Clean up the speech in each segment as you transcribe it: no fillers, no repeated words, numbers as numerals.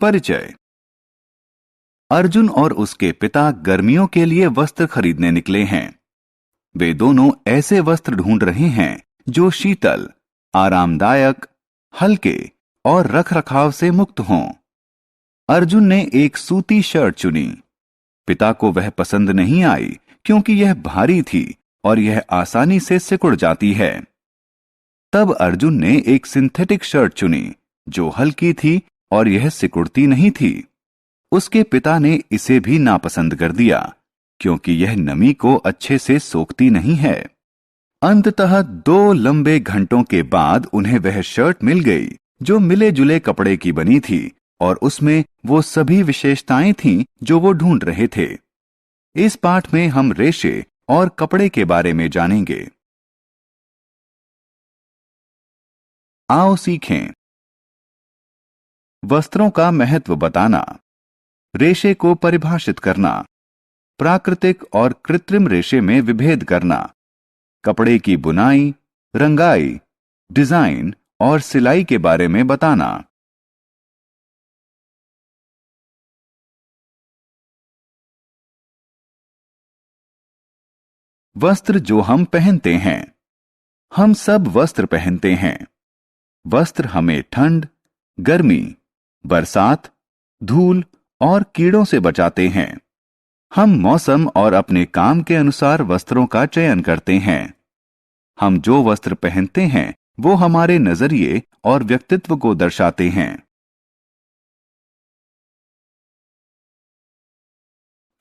परिचय। अर्जुन और उसके पिता गर्मियों के लिए वस्त्र खरीदने निकले हैं। वे दोनों ऐसे वस्त्र ढूंढ रहे हैं जो शीतल, आरामदायक, हल्के और रखरखाव से मुक्त हों। अर्जुन ने एक सूती शर्ट चुनी। पिता को वह पसंद नहीं आई क्योंकि यह भारी थी और यह आसानी से सिकुड़ जाती है। तब अर्जुन ने एक सिंथेटिक शर्ट चुनी जो हल्की थी और यह सिकुड़ती नहीं थी। उसके पिता ने इसे भी नापसंद कर दिया क्योंकि यह नमी को अच्छे से सोखती नहीं है। अंततः 2 लंबे घंटों के बाद उन्हें वह शर्ट मिल गई जो मिले जुले कपड़े की बनी थी और उसमें वो सभी विशेषताएं थीं जो वो ढूंढ रहे थे। इस पाठ में हम रेशे और कपड़े के बारे में जानेंगे। आओ सीखें। वस्त्रों का महत्व बताना, रेशे को परिभाषित करना, प्राकृतिक और कृत्रिम रेशे में विभेद करना, कपड़े की बुनाई, रंगाई, डिजाइन और सिलाई के बारे में बताना। वस्त्र जो हम पहनते हैं। हम सब वस्त्र पहनते हैं। वस्त्र हमें ठंड, गर्मी, बरसात, धूल और कीड़ों से बचाते हैं। हम मौसम और अपने काम के अनुसार वस्त्रों का चयन करते हैं। हम जो वस्त्र पहनते हैं वो हमारे नजरिए और व्यक्तित्व को दर्शाते हैं।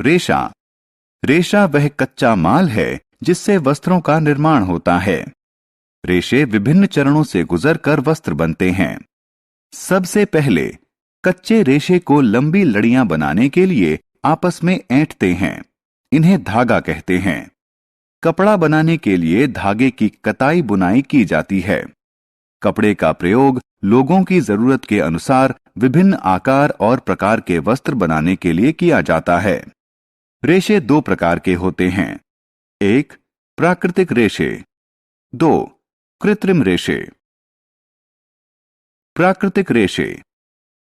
रेशा। रेशा वह कच्चा माल है जिससे वस्त्रों का निर्माण होता है। रेशे विभिन्न चरणों से गुजरकर वस्त्र बनते हैं। सबसे पहले कच्चे रेशे को लंबी लड़ियां बनाने के लिए आपस में ऐंठते हैं। इन्हें धागा कहते हैं। कपड़ा बनाने के लिए धागे की कताई बुनाई की जाती है। कपड़े का प्रयोग लोगों की जरूरत के अनुसार विभिन्न आकार और प्रकार के वस्त्र बनाने के लिए किया जाता है। रेशे 2 प्रकार के होते हैं। 1. प्राकृतिक रेशे। 2. कृत्रिम रेशे। प्राकृतिक रेशे।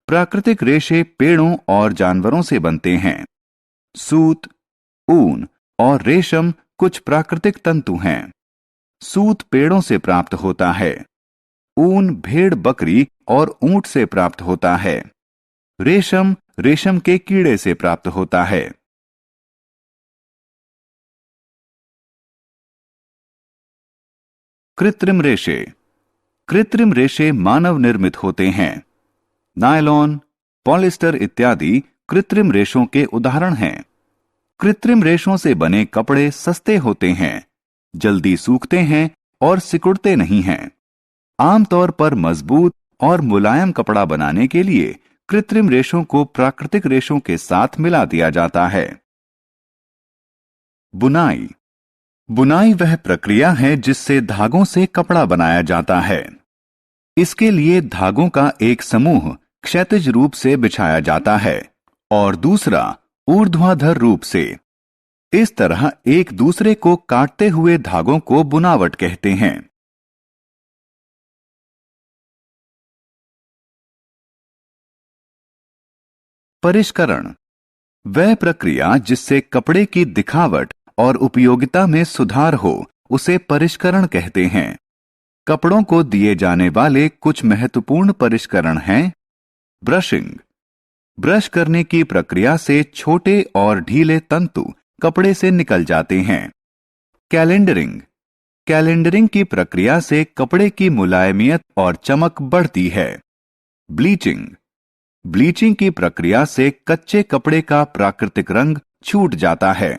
प्राकृतिक रेशे पेड़ों और जानवरों से बनते हैं। सूत, ऊन और रेशम कुछ प्राकृतिक तंतु हैं। सूत पेड़ों से प्राप्त होता है। ऊन भेड़, बकरी और ऊंट से प्राप्त होता है। रेशम रेशम के कीड़े से प्राप्त होता है। कृत्रिम रेशे। कृत्रिम रेशे मानव निर्मित होते हैं। नायलॉन, पॉलिस्टर इत्यादि कृत्रिम रेशों के उदाहरण हैं। कृत्रिम रेशों से बने कपड़े सस्ते होते हैं, जल्दी सूखते हैं और सिकुड़ते नहीं हैं। आमतौर पर मजबूत और मुलायम कपड़ा बनाने के लिए कृत्रिम रेशों को प्राकृतिक रेशों के साथ मिला दिया जाता है। बुनाई। बुनाई वह प्रक्रिया है जिससे धागों से कपड़ा बनाया जाता है। इसके लिए धागों का एक समूह क्षैतिज रूप से बिछाया जाता है और दूसरा ऊर्ध्वाधर रूप से। इस तरह एक दूसरे को काटते हुए धागों को बुनावट कहते हैं। परिष्करण वह प्रक्रिया जिससे कपड़े की दिखावट और उपयोगिता में सुधार हो उसे परिष्करण कहते हैं। कपड़ों को दिए जाने वाले कुछ महत्वपूर्ण परिष्करण हैं। ब्रशिंग। ब्रश करने की प्रक्रिया से छोटे और ढीले तंतु कपड़े से निकल जाते हैं। कैलेंडरिंग। कैलेंडरिंग की प्रक्रिया से कपड़े की मुलायमियत और चमक बढ़ती है। ब्लीचिंग। ब्लीचिंग की प्रक्रिया से कच्चे कपड़े का प्राकृतिक रंग छूट जाता है।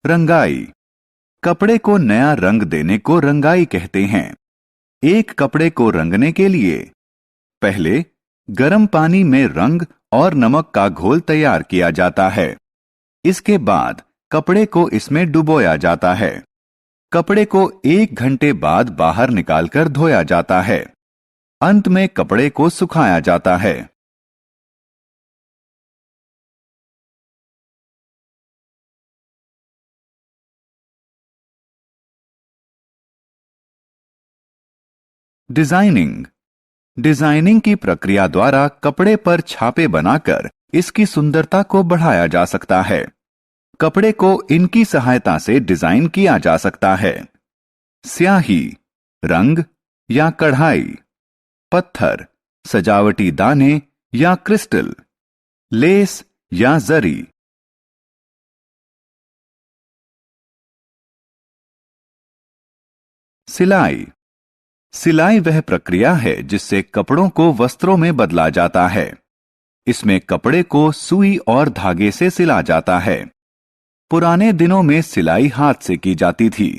रंगाई। कपड़े को नया रंग देने को रंगाई कहते हैं। एक कपड़े को रंगने के लिए पहले गर्म पानी में रंग और नमक का घोल तैयार किया जाता है। इसके बाद कपड़े को इसमें डुबोया जाता है। कपड़े को 1 घंटे बाद बाहर निकालकर धोया जाता है। अंत में कपड़े को सुखाया जाता है। डिजाइनिंग। डिजाइनिंग की प्रक्रिया द्वारा कपड़े पर छापे बनाकर इसकी सुंदरता को बढ़ाया जा सकता है। कपड़े को इनकी सहायता से डिजाइन किया जा सकता है। स्याही, रंग या कढ़ाई, पत्थर, सजावटी दाने या क्रिस्टल, लेस या जरी। सिलाई। सिलाई वह प्रक्रिया है जिससे कपड़ों को वस्त्रों में बदला जाता है। इसमें कपड़े को सुई और धागे से सिला जाता है। पुराने दिनों में सिलाई हाथ से की जाती थी,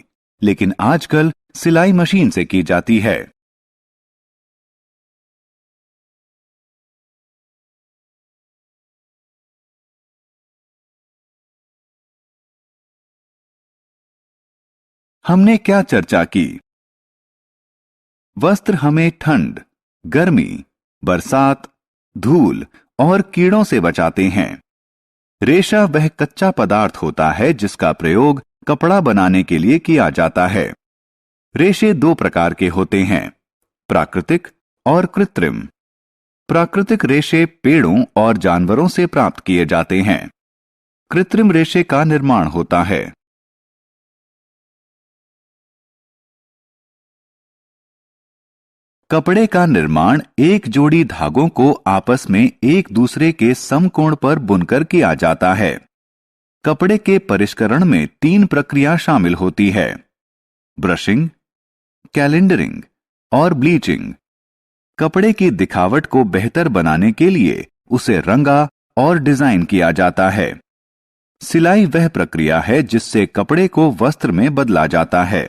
लेकिन आजकल सिलाई मशीन से की जाती है। हमने क्या चर्चा की? वस्त्र हमें ठंड, गर्मी, बरसात, धूल और कीड़ों से बचाते हैं। रेशा वह कच्चा पदार्थ होता है जिसका प्रयोग कपड़ा बनाने के लिए किया जाता है। रेशे दो प्रकार के होते हैं, प्राकृतिक और कृत्रिम। प्राकृतिक रेशे पेड़ों और जानवरों से प्राप्त किए जाते हैं। कृत्रिम रेशे का निर्माण होता है। कपड़े का निर्माण एक जोड़ी धागों को आपस में एक दूसरे के समकोण पर बुनकर किया जाता है। कपड़े के परिष्करण में 3 प्रक्रिया शामिल होती है, ब्रशिंग, कैलेंडरिंग और ब्लीचिंग। कपड़े की दिखावट को बेहतर बनाने के लिए उसे रंगा और डिजाइन किया जाता है। सिलाई वह प्रक्रिया है जिससे कपड़े को वस्त्र में बदला जाता है।